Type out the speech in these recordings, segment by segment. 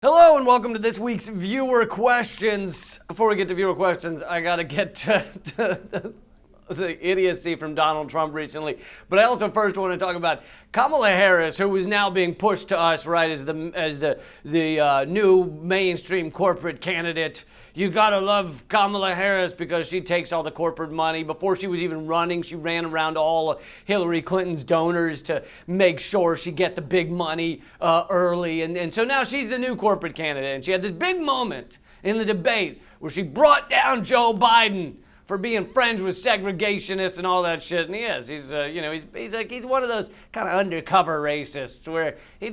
Hello and welcome to this week's viewer questions. Before we get to viewer questions, I gotta get to the idiocy from Donald Trump recently. But I also first want to talk about Kamala Harris, who is now being pushed to us, right, as the new mainstream corporate candidate. You gotta love Kamala Harris because she takes all the corporate money. Before she was even running, she ran around all Hillary Clinton's donors to make sure she get the big money early. And so now she's the new corporate candidate. And she had this big moment in the debate where she brought down Joe Biden for being friends with segregationists and all that shit. And he is. He's one of those kind of undercover racists where he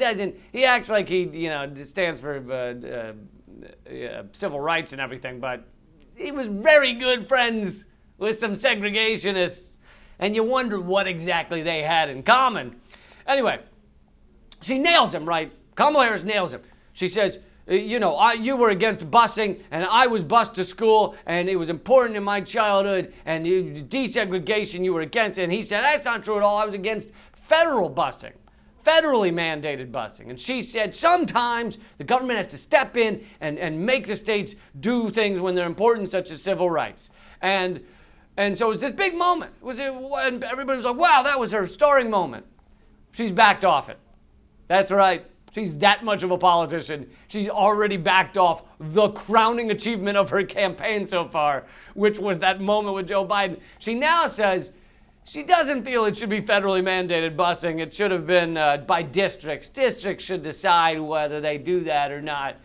acts like he stands for civil rights and everything, but he was very good friends with some segregationists, and you wonder what exactly they had in common. Anyway, she nails him, right? Kamala Harris nails him. She says, you were against busing, and I was bused to school, and it was important in my childhood, and desegregation you were against. And he said, that's not true at all. I was against federal busing. Federally mandated busing. And she said sometimes the government has to step in and make the states do things when they're important, such as civil rights. And so it's this big moment. And everybody was like, wow, that was her starring moment. She's backed off it. That's right. She's that much of a politician. She's already backed off the crowning achievement of her campaign so far, which was that moment with Joe Biden. She now says she doesn't feel it should be federally mandated busing. It should have been by districts. Districts should decide whether they do that or not.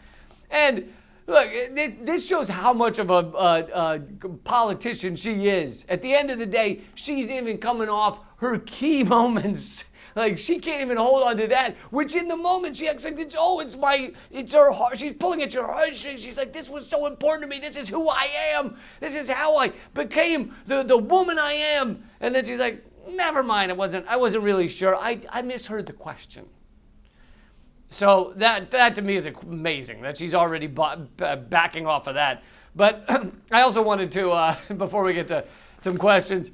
And look, this shows how much of a politician she is. At the end of the day, she's even coming off her key moments. Like, she can't even hold on to that, which in the moment she acts like, it's her heart. She's pulling at your heartstrings. She's like, this was so important to me. This is who I am. This is how I became the woman I am. And then she's like, never mind. I wasn't really sure. I misheard the question. So that to me is amazing that she's already backing off of that. But I also wanted to, before we get to some questions,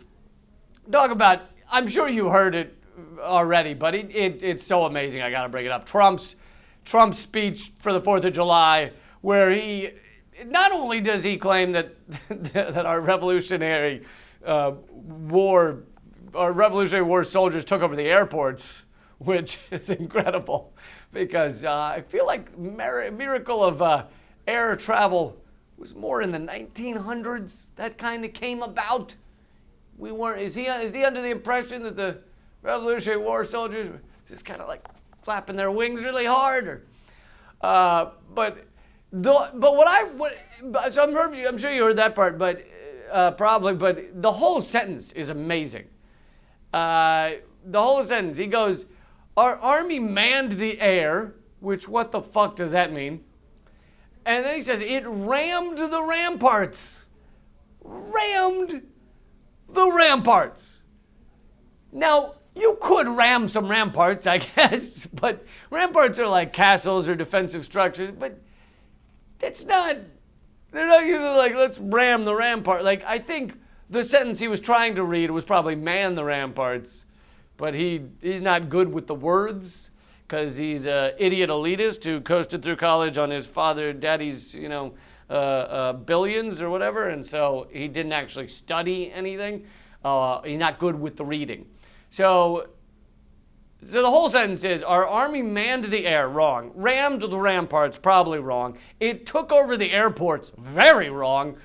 talk about, I'm sure you heard it already, but it's so amazing. I gotta bring it up. Trump's speech for the 4th of July, where he not only does he claim that that our Revolutionary War soldiers took over the airports, which is incredible, because I feel like miracle of air travel was more in the 1900s that kind of came about. Is he under the impression that the Revolutionary War soldiers were just kind of like flapping their wings really hard, so I'm sure you heard that part, but probably. But the whole sentence is amazing. The whole sentence, he goes, "Our army manned the air," which what the fuck does that mean? And then he says, "It rammed the ramparts." Rammed the ramparts. Now, you could ram some ramparts, I guess, but ramparts are like castles or defensive structures, but they're not usually like, let's ram the rampart. Like, I think the sentence he was trying to read was probably man the ramparts, but he's not good with the words because he's an idiot elitist who coasted through college on his daddy's, billions or whatever, and so he didn't actually study anything. He's not good with the reading. So the whole sentence is, our army manned the air, wrong. Rammed the ramparts, probably wrong. It took over the airports, very wrong.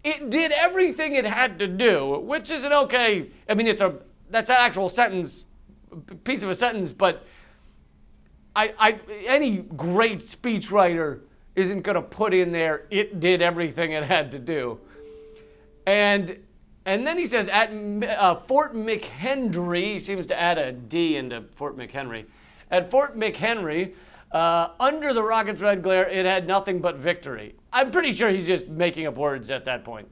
It did everything it had to do, which isn't okay. I mean, that's an actual sentence, piece of a sentence, but any great speechwriter isn't going to put in there, it did everything it had to do. And then he says, at Fort McHenry, he seems to add a D into Fort McHenry. At Fort McHenry, under the rocket's red glare, it had nothing but victory. I'm pretty sure he's just making up words at that point.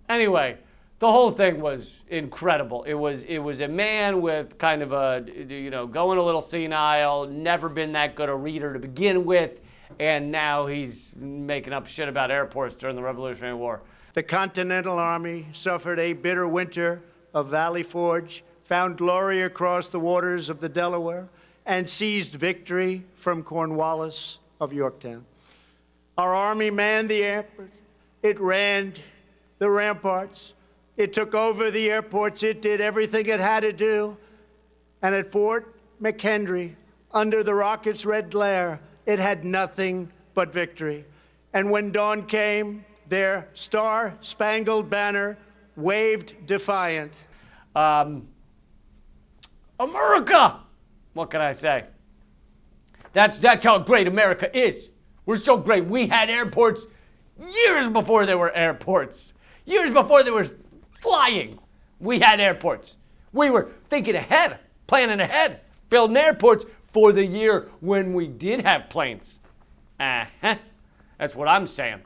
Anyway, the whole thing was incredible. It was a man with kind of going a little senile, never been that good a reader to begin with, and now he's making up shit about airports during the Revolutionary War. The Continental Army suffered a bitter winter of Valley Forge, found glory across the waters of the Delaware, and seized victory from Cornwallis of Yorktown. Our Army manned the airport. It ran the ramparts. It took over the airports. It did everything it had to do. And at Fort McHenry, under the rocket's red glare, it had nothing but victory. And when dawn came, their star-spangled banner waved defiant. America! What can I say? That's how great America is. We're so great. We had airports years before there were airports. Years before there was flying. We had airports. We were thinking ahead, planning ahead, building airports for the year when we did have planes. That's what I'm saying.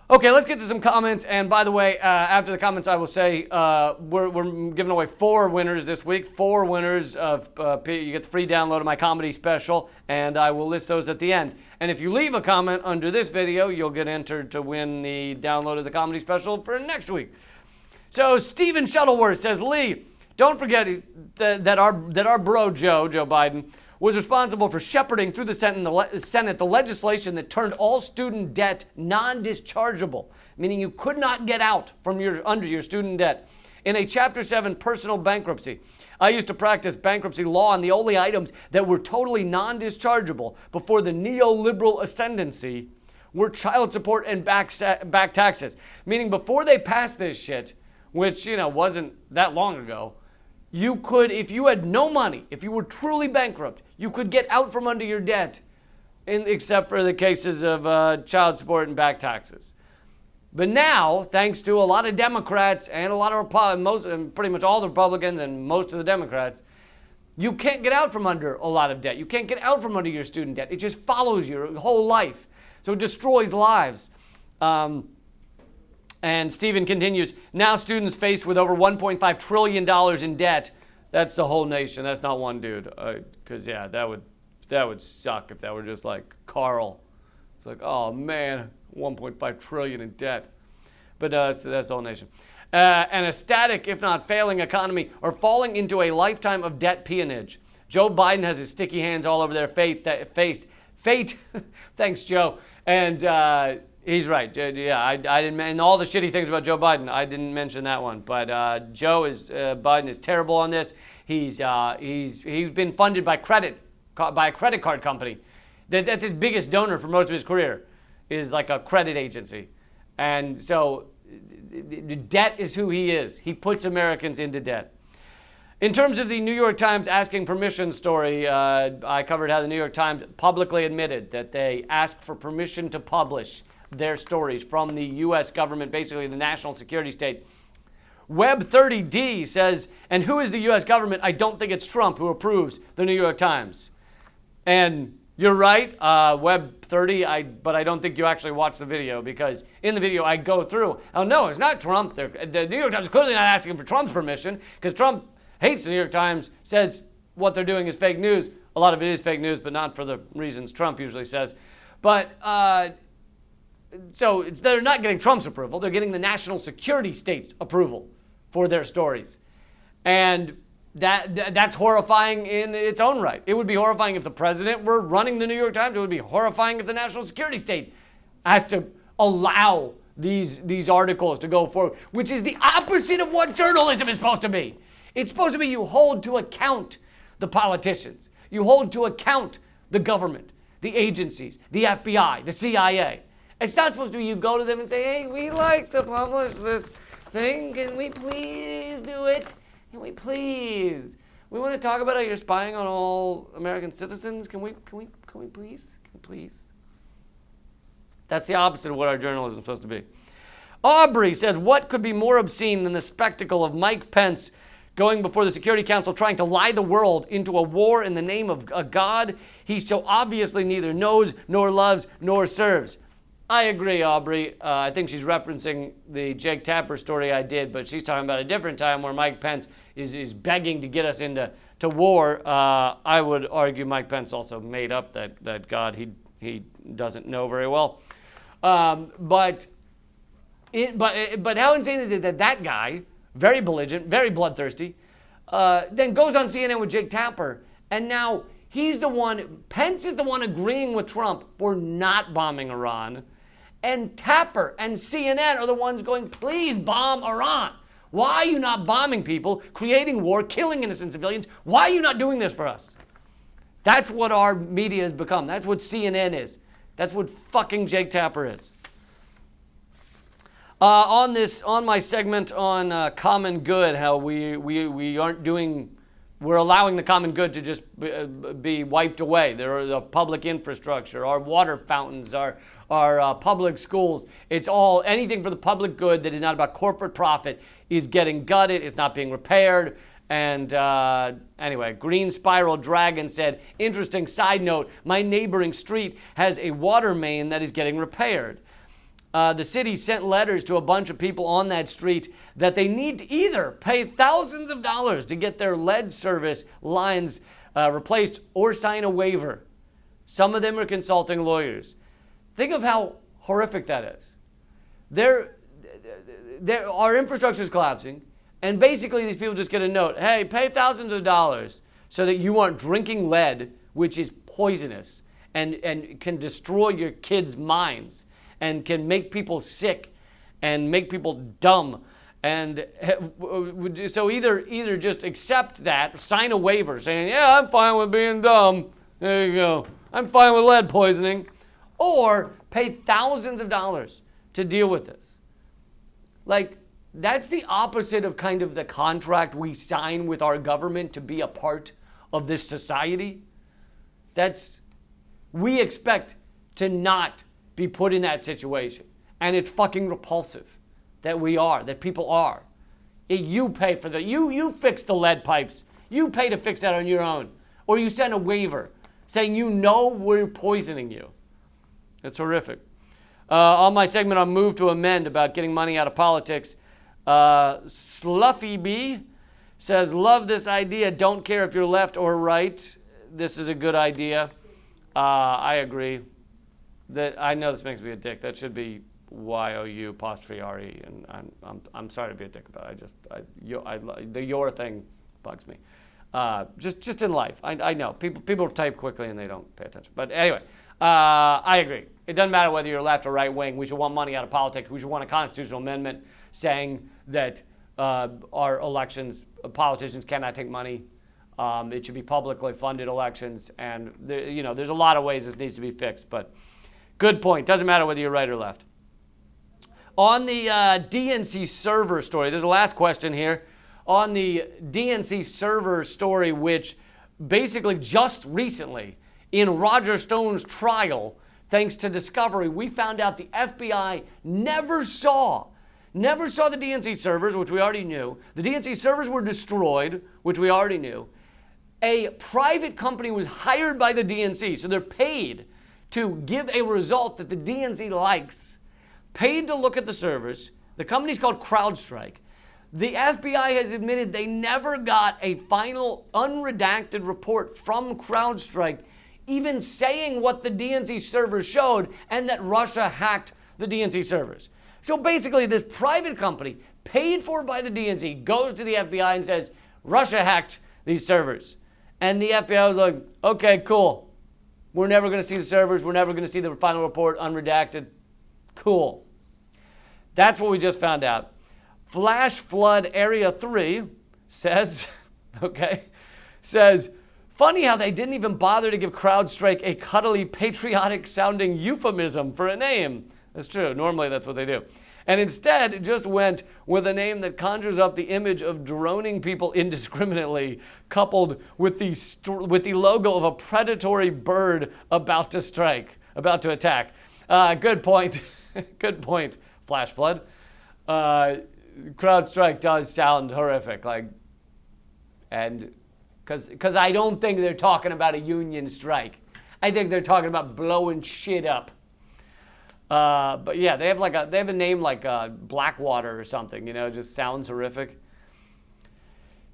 Okay, let's get to some comments. And by the way, after the comments, I will say we're giving away 4 winners this week. 4 winners of you get the free download of my comedy special, and I will list those at the end. And if you leave a comment under this video, you'll get entered to win the download of the comedy special for next week. So Stephen Shuttleworth says, Lee, don't forget that our bro Joe Biden, was responsible for shepherding through the Senate the legislation that turned all student debt non-dischargeable, meaning you could not get out from under your student debt. In a Chapter 7 personal bankruptcy, I used to practice bankruptcy law on the only items that were totally non-dischargeable before the neoliberal ascendancy were child support and back taxes, meaning before they passed this shit, which, wasn't that long ago, you could, if you had no money, if you were truly bankrupt, you could get out from under your debt, except for the cases of child support and back taxes. But now, thanks to a lot of Democrats and a lot of pretty much all the Republicans and most of the Democrats, you can't get out from under a lot of debt. You can't get out from under your student debt. It just follows your whole life. So it destroys lives. And Stephen continues, now students faced with over $1.5 trillion in debt. That's the whole nation. That's not one dude. Because, that would suck if that were just like Carl. It's like, oh, man, 1.5 trillion in debt. But that's the whole nation. And a static, if not failing economy, or falling into a lifetime of debt peonage. Joe Biden has his sticky hands all over their fate. Thanks, Joe. And he's right. Yeah, I didn't. And all the shitty things about Joe Biden, I didn't mention that one. But Biden is terrible on this. He's been funded by a credit card company. That's his biggest donor for most of his career, is like a credit agency. And so the debt is who he is. He puts Americans into debt. In terms of the New York Times asking permission story, I covered how the New York Times publicly admitted that they asked for permission to publish their stories from the U.S. government, basically the national security state. Web30D says, and who is the U.S. government? I don't think it's Trump who approves the New York Times. And you're right, Web30, but I don't think you actually watched the video, because in the video I go through, oh no, it's not Trump. The New York Times is clearly not asking for Trump's permission, because Trump hates the New York Times, says what they're doing is fake news. A lot of it is fake news, but not for the reasons Trump usually says. But so they're not getting Trump's approval. They're getting the national security state's approval for their stories. And that's horrifying in its own right. It would be horrifying if the president were running the New York Times. It would be horrifying if the national security state has to allow these articles to go forward, which is the opposite of what journalism is supposed to be. It's supposed to be you hold to account the politicians. You hold to account the government, the agencies, the FBI, the CIA. It's not supposed to be you go to them and say, hey, we like to publish this thing. Can we please do it? Can we please? We want to talk about how you're spying on all American citizens. Can we please? Can we please? That's the opposite of what our journalism is supposed to be. Aubrey says, what could be more obscene than the spectacle of Mike Pence going before the Security Council trying to lie the world into a war in the name of a God he so obviously neither knows, nor loves, nor serves? I agree, Aubrey. I think she's referencing the Jake Tapper story I did, but she's talking about a different time where Mike Pence is begging to get us into war. I would argue Mike Pence also made up that God he doesn't know very well. But how insane is it that guy, very belligerent, very bloodthirsty, then goes on CNN with Jake Tapper, and now Pence is the one agreeing with Trump for not bombing Iran. And Tapper and CNN are the ones going, please bomb Iran. Why are you not bombing people, creating war, killing innocent civilians? Why are you not doing this for us? That's what our media has become. That's what CNN is. That's what fucking Jake Tapper is. On my segment on common good, how we aren't doing, we're allowing the common good to just be wiped away. There are the public infrastructure, our water fountains, our public schools. It's all, anything for the public good that is not about corporate profit is getting gutted. It's not being repaired. And anyway, Green Spiral Dragon said, interesting side note, my neighboring street has a water main that is getting repaired. The city sent letters to a bunch of people on that street that they need to either pay thousands of dollars to get their lead service lines replaced or sign a waiver. Some of them are consulting lawyers. Think of how horrific that is. Our infrastructure is collapsing, and basically these people just get a note, hey, pay thousands of dollars so that you aren't drinking lead, which is poisonous and can destroy your kids' minds and can make people sick and make people dumb. And so either just accept that, sign a waiver saying, yeah, I'm fine with being dumb. There you go. I'm fine with lead poisoning. Or pay thousands of dollars to deal with this. Like, that's the opposite of kind of the contract we sign with our government to be a part of this society. We expect to not be put in that situation. And it's fucking repulsive that people are. You pay for you fix the lead pipes. You pay to fix that on your own. Or you send a waiver saying we're poisoning you. It's horrific. On my segment on Move to Amend about getting money out of politics, Sluffy B says, love this idea. Don't care if you're left or right. This is a good idea. I agree. I know this makes me a dick. That should be YOU''RE, and I'm sorry to be a dick about it. The your thing bugs me. Just in life. I know people type quickly and they don't pay attention. But anyway, I agree. It doesn't matter whether you're left or right wing. We should want money out of politics. We should want a constitutional amendment saying that our elections, politicians cannot take money. It should be publicly funded elections, and there's a lot of ways this needs to be fixed. But good point. Doesn't matter whether you're right or left. On the DNC server story, there's a last question here. On the DNC server story, which basically just recently, in Roger Stone's trial, thanks to Discovery, we found out the FBI never saw the DNC servers, which we already knew. The DNC servers were destroyed, which we already knew. A private company was hired by the DNC, so they're paid to give a result that the DNC likes, paid to look at the servers. The company's called CrowdStrike. The FBI has admitted they never got a final unredacted report from CrowdStrike even saying what the DNC servers showed and that Russia hacked the DNC servers. So basically this private company paid for by the DNC goes to the FBI and says, Russia hacked these servers. And the FBI was like, okay, cool. We're never going to see the servers. We're never going to see the final report unredacted. Cool. That's what we just found out. Flash Flood Area 3 says, funny how they didn't even bother to give CrowdStrike a cuddly, patriotic-sounding euphemism for a name. That's true. Normally that's what they do. And instead, it just went with a name that conjures up the image of droning people indiscriminately, coupled with the logo of a predatory bird about to attack. Good point. Good point, Flash Flood. CrowdStrike does sound horrific, because I don't think they're talking about a union strike. I think they're talking about blowing shit up. But yeah, they have a name like Blackwater or something. Just sounds horrific.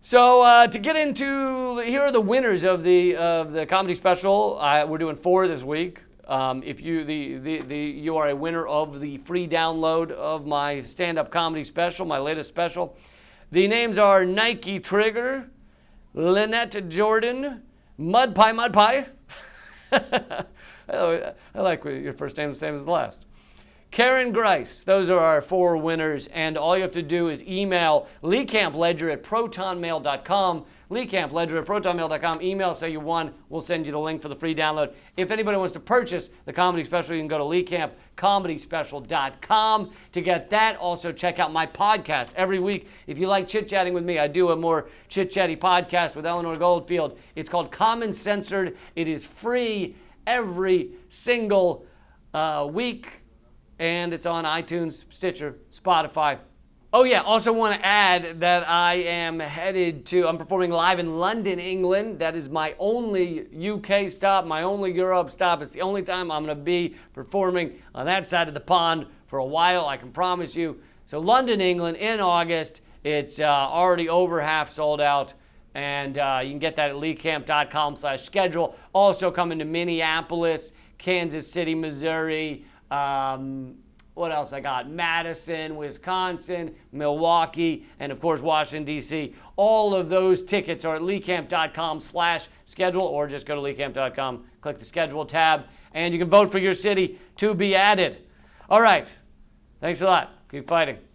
So to get into, here are the winners of the comedy special. We're doing 4 this week. If you are a winner of the free download of my stand-up comedy special, my latest special. The names are Nike Trigger, Lynette Jordan, Mud Pie. I like your first name is the same as the last. Karen Grice. Those are our 4 winners, and all you have to do is email leecampledger@protonmail.com. leecampledger@protonmail.com. Email, say you won. We'll send you the link for the free download. If anybody wants to purchase the comedy special, you can go to leecampcomedyspecial.com to get that. Also, check out my podcast every week. If you like chit-chatting with me, I do a more chit-chatty podcast with Eleanor Goldfield. It's called Common Censored. It is free every single week. And it's on iTunes, Stitcher, Spotify. Oh yeah, also want to add that I'm performing live in London, England. That is my only UK stop, my only Europe stop. It's the only time I'm going to be performing on that side of the pond for a while, I can promise you. So London, England in August. It's already over half sold out. And you can get that at leecamp.com/schedule. Also coming to Minneapolis, Kansas City, Missouri, what else I got? Madison, Wisconsin, Milwaukee, and of course Washington, D.C. All of those tickets are at leecamp.com/schedule, or just go to leecamp.com, click the schedule tab, and you can vote for your city to be added. All right. Thanks a lot. Keep fighting.